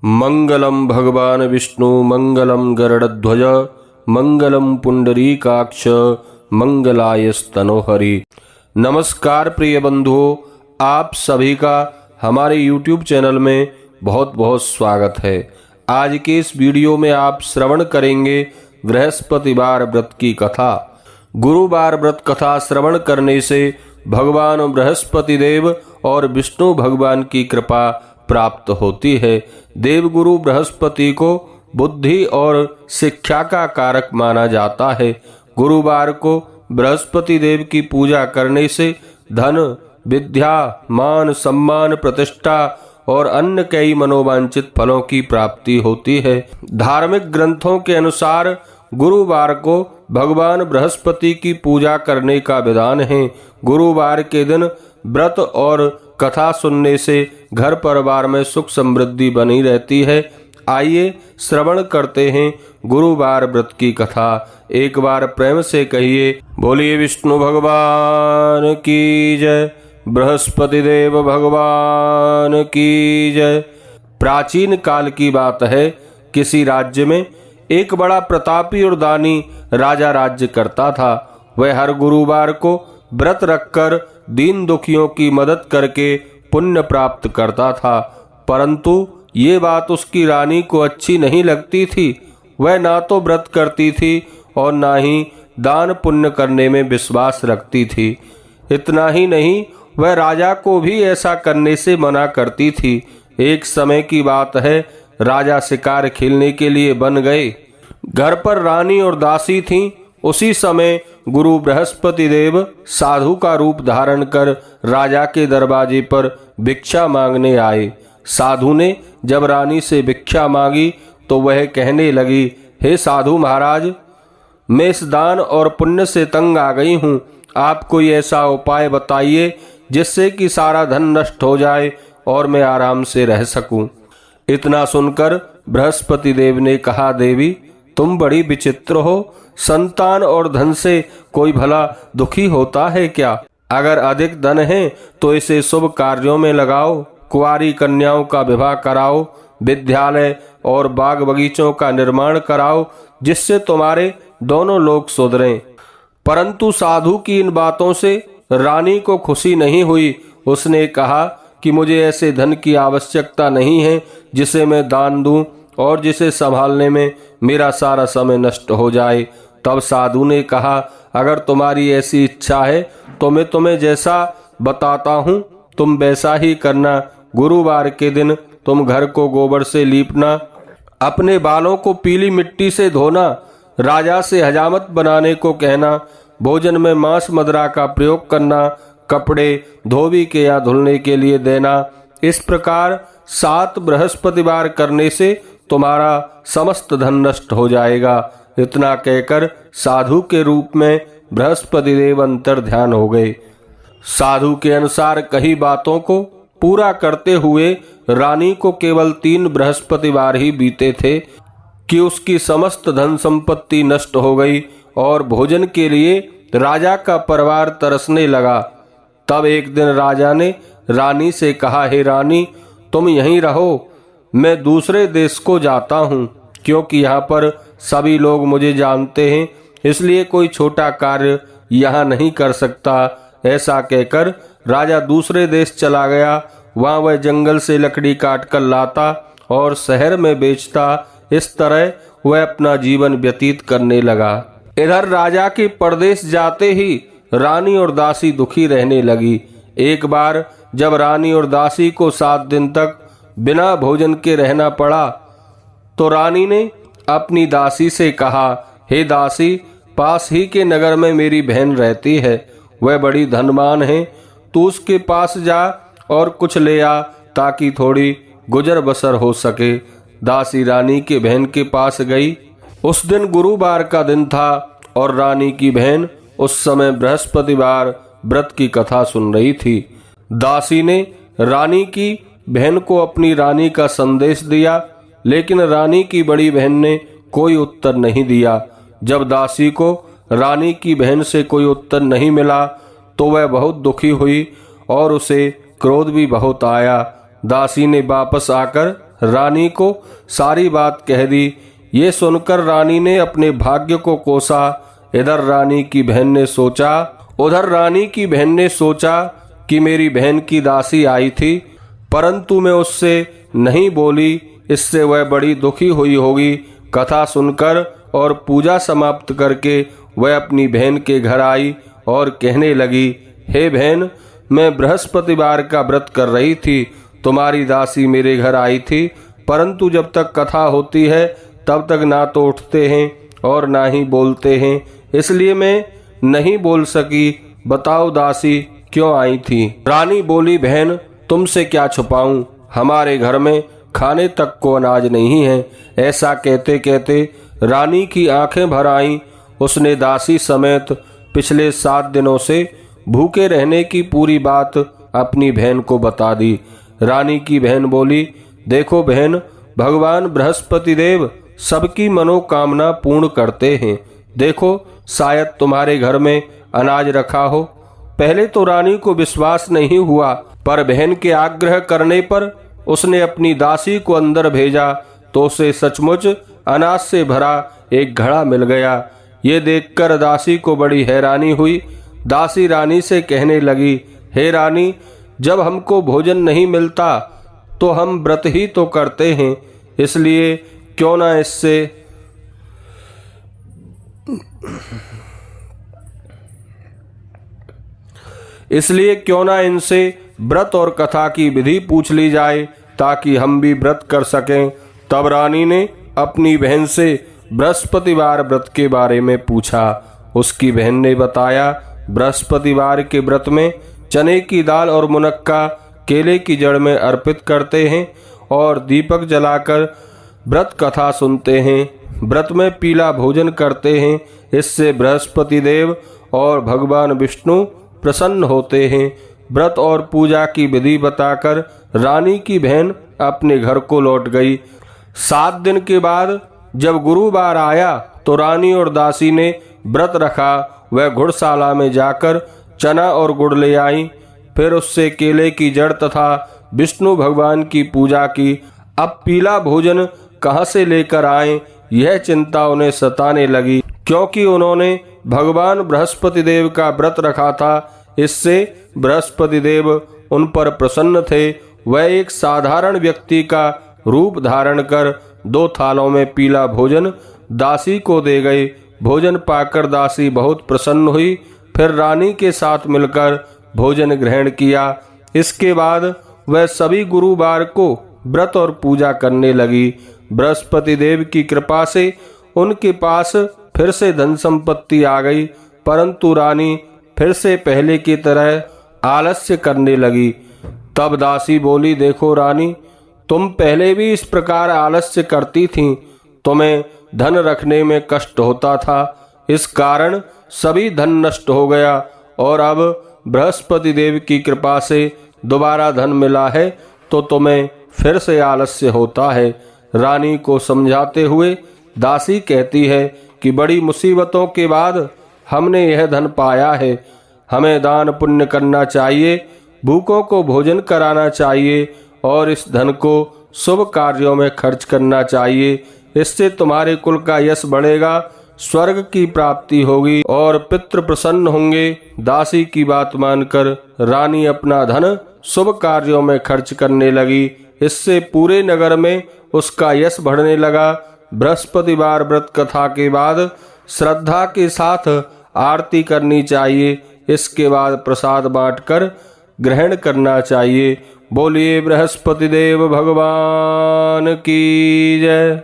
मंगलम भगवान विष्णु मंगलम गरुड़ध्वज मंगलम पुंडरीकाक्ष मंगलायस्तनोहरि। नमस्कार प्रिय बंधुओं, आप सभी का हमारे YouTube चैनल में बहुत बहुत स्वागत है। आज के इस वीडियो में आप श्रवण करेंगे बृहस्पतिवार व्रत की कथा। गुरुवार व्रत कथा श्रवण करने से भगवान बृहस्पति देव और विष्णु भगवान की कृपा प्राप्त होती है। देवगुरु बृहस्पति को बुद्धि और शिक्षा का कारक माना जाता है। गुरुवार को बृहस्पति देव की पूजा करने से धन, विद्या, मान, सम्मान, प्रतिष्ठा और अन्य कई मनोवांछित फलों की प्राप्ति होती है। धार्मिक ग्रंथों के अनुसार गुरुवार को भगवान बृहस्पति की पूजा करने का विधान है। गुरुवार के दिन व्रत और कथा सुनने से घर परिवार में सुख समृद्धि बनी रहती है। आइए श्रवण करते हैं गुरुवार व्रत की कथा। एक बार प्रेम से कहिए, बोलिए विष्णु भगवान की जय, बृहस्पति देव भगवान की जय। प्राचीन काल की बात है, किसी राज्य में एक बड़ा प्रतापी और दानी राजा राज्य करता था। वह हर गुरुवार को व्रत रखकर दीन दुखियों की मदद करके पुण्य प्राप्त करता था। परंतु ये बात उसकी रानी को अच्छी नहीं लगती थी। वह ना तो व्रत करती थी और ना ही दान पुण्य करने में विश्वास रखती थी। इतना ही नहीं, वह राजा को भी ऐसा करने से मना करती थी। एक समय की बात है, राजा शिकार खेलने के लिए बन गए। घर पर रानी और दासी थीं। उसी समय गुरु बृहस्पति देव साधु का रूप धारण कर राजा के दरवाजे पर भिक्षा मांगने आए। साधु ने जब रानी से भिक्षा मांगी तो वह कहने लगी, हे साधु महाराज, मैं इस दान और पुण्य से तंग आ गई हूँ। आप कोई ऐसा उपाय बताइए जिससे कि सारा धन नष्ट हो जाए और मैं आराम से रह सकूं। इतना सुनकर बृहस्पति देव ने कहा, देवी तुम बड़ी विचित्र हो। संतान और धन से कोई भला दुखी होता है क्या? अगर अधिक धन है तो इसे शुभ कार्यों में लगाओ, कुंवारी कन्याओं का विवाह कराओ, विद्यालय और बाग बगीचों का निर्माण कराओ, जिससे तुम्हारे दोनों लोग सुधरें। परंतु साधु की इन बातों से रानी को खुशी नहीं हुई। उसने कहा कि मुझे ऐसे धन की आवश्यकता नहीं है जिसे मैं दान दूं और जिसे संभालने में मेरा सारा समय नष्ट हो जाए। तब साधु ने कहा, अगर तुम्हारी ऐसी इच्छा है तो मैं तुम्हें जैसा बताता हूँ तुम वैसा ही करना। गुरुवार के दिन तुम घर को गोबर से लीपना, अपने बालों को पीली मिट्टी से धोना, राजा से हजामत बनाने को कहना, भोजन में मांस मदिरा का प्रयोग करना, कपड़े धोबी के या धुलने के लिए देना। इस प्रकार 7 बृहस्पतिवार करने से तुम्हारा समस्त धन नष्ट हो जाएगा। इतना कहकर साधु के रूप में बृहस्पति देव अंतर ध्यान हो गए। साधु के अनुसार कही बातों को पूरा करते हुए रानी को केवल 3 बृहस्पतिवार ही बीते थे कि उसकी समस्त धन संपत्ति नष्ट हो गई और भोजन के लिए राजा का परिवार तरसने लगा। तब एक दिन राजा ने रानी से कहा, हे रानी, तुम यहीं रहो, मैं दूसरे देश को जाता हूँ, क्योंकि यहाँ पर सभी लोग मुझे जानते हैं, इसलिए कोई छोटा कार्य यहाँ नहीं कर सकता। ऐसा कहकर राजा दूसरे देश चला गया। वहाँ वह जंगल से लकड़ी काट कर लाता और शहर में बेचता। इस तरह वह अपना जीवन व्यतीत करने लगा। इधर राजा के परदेश जाते ही रानी और दासी दुखी रहने लगी। एक बार जब रानी और दासी को 7 दिन तक बिना भोजन के रहना पड़ा तो रानी ने अपनी दासी से कहा, हे दासी, पास ही के नगर में मेरी बहन रहती है, वह बड़ी धनवान है, तू उसके पास जा और कुछ ले आ ताकि थोड़ी गुजर बसर हो सके। दासी रानी के बहन के पास गई। उस दिन गुरुवार का दिन था और रानी की बहन उस समय बृहस्पतिवार व्रत की कथा सुन रही थी। दासी ने रानी की बहन को अपनी रानी का संदेश दिया, लेकिन रानी की बड़ी बहन ने कोई उत्तर नहीं दिया। जब दासी को रानी की बहन से कोई उत्तर नहीं मिला तो वह बहुत दुखी हुई और उसे क्रोध भी बहुत आया। दासी ने वापस आकर रानी को सारी बात कह दी। ये सुनकर रानी ने अपने भाग्य को कोसा। उधर रानी की बहन ने सोचा कि मेरी बहन की दासी आई थी, परंतु मैं उससे नहीं बोली, इससे वह बड़ी दुखी हुई होगी। कथा सुनकर और पूजा समाप्त करके वह अपनी बहन के घर आई और कहने लगी, हे बहन, मैं बृहस्पतिवार का व्रत कर रही थी, तुम्हारी दासी मेरे घर आई थी, परंतु जब तक कथा होती है तब तक ना तो उठते हैं और ना ही बोलते हैं, इसलिए मैं नहीं बोल सकी। बताओ दासी क्यों आई थी? रानी बोली, बहन तुमसे क्या छुपाऊं, हमारे घर में खाने तक को अनाज नहीं है। ऐसा कहते कहते रानी की आंखें भर आईं। उसने दासी समेत पिछले 7 दिनों से भूखे रहने की पूरी बात अपनी बहन को बता दी। रानी की बहन बोली, देखो बहन, भगवान बृहस्पति देव सबकी मनोकामना पूर्ण करते हैं। देखो शायद तुम्हारे घर में अनाज रखा हो। पहले तो रानी को विश्वास नहीं हुआ, पर बहन के आग्रह करने पर उसने अपनी दासी को अंदर भेजा तो उसे सचमुच अनाज से भरा एक घड़ा मिल गया। ये देखकर दासी को बड़ी हैरानी हुई। दासी रानी से कहने लगी, हे रानी, जब हमको भोजन नहीं मिलता तो हम व्रत ही तो करते हैं, इसलिए क्यों ना इनसे व्रत और कथा की विधि पूछ ली जाए ताकि हम भी व्रत कर सकें। तब रानी ने अपनी बहन से बृहस्पतिवार व्रत के बारे में पूछा। उसकी बहन ने बताया, बृहस्पतिवार के व्रत में चने की दाल और मुनक्का केले की जड़ में अर्पित करते हैं और दीपक जलाकर व्रत कथा सुनते हैं। व्रत में पीला भोजन करते हैं, इससे बृहस्पति देव और भगवान विष्णु प्रसन्न होते हैं। व्रत और पूजा की विधि बताकर रानी की बहन अपने घर को लौट गई। 7 दिन के बाद जब गुरुवार आया तो रानी और दासी ने व्रत रखा। वह घुड़शाला में जाकर चना और गुड़ ले आई, फिर उससे केले की जड़ तथा विष्णु भगवान की पूजा की। अब पीला भोजन कहाँ से लेकर आएं, यह चिंता उन्हें सताने लगी, क्योंकि उन्होंने भगवान बृहस्पति देव का व्रत रखा था। इससे बृहस्पति देव उन पर प्रसन्न थे। वह एक साधारण व्यक्ति का रूप धारण कर 2 थालों में पीला भोजन दासी को दे गए। भोजन पाकर दासी बहुत प्रसन्न हुई, फिर रानी के साथ मिलकर भोजन ग्रहण किया। इसके बाद वह सभी गुरुवार को व्रत और पूजा करने लगी। बृहस्पति देव की कृपा से उनके पास फिर से धन संपत्ति आ गई, परंतु रानी फिर से पहले की तरह आलस्य करने लगी। तब दासी बोली, देखो रानी, तुम पहले भी इस प्रकार आलस्य करती थीं, तुम्हें धन रखने में कष्ट होता था, इस कारण सभी धन नष्ट हो गया और अब बृहस्पति देव की कृपा से दोबारा धन मिला है तो तुम्हें फिर से आलस्य होता है। रानी को समझाते हुए दासी कहती है कि बड़ी मुसीबतों के बाद हमने यह धन पाया है, हमें दान पुण्य करना चाहिए, भूखों को भोजन कराना चाहिए और इस धन को शुभ कार्यों में खर्च करना चाहिए। इससे तुम्हारे कुल का यश बढ़ेगा, स्वर्ग की प्राप्ति होगी और पितृ प्रसन्न होंगे। दासी की बात मानकर रानी अपना धन शुभ कार्यों में खर्च करने लगी। इससे पूरे नगर में उसका यश बढ़ने लगा। बृहस्पतिवार व्रत कथा के बाद श्रद्धा के साथ आरती करनी चाहिए, इसके बाद प्रसाद बांटकर ग्रहण करना चाहिए। बोलिए बृहस्पति देव भगवान की जय।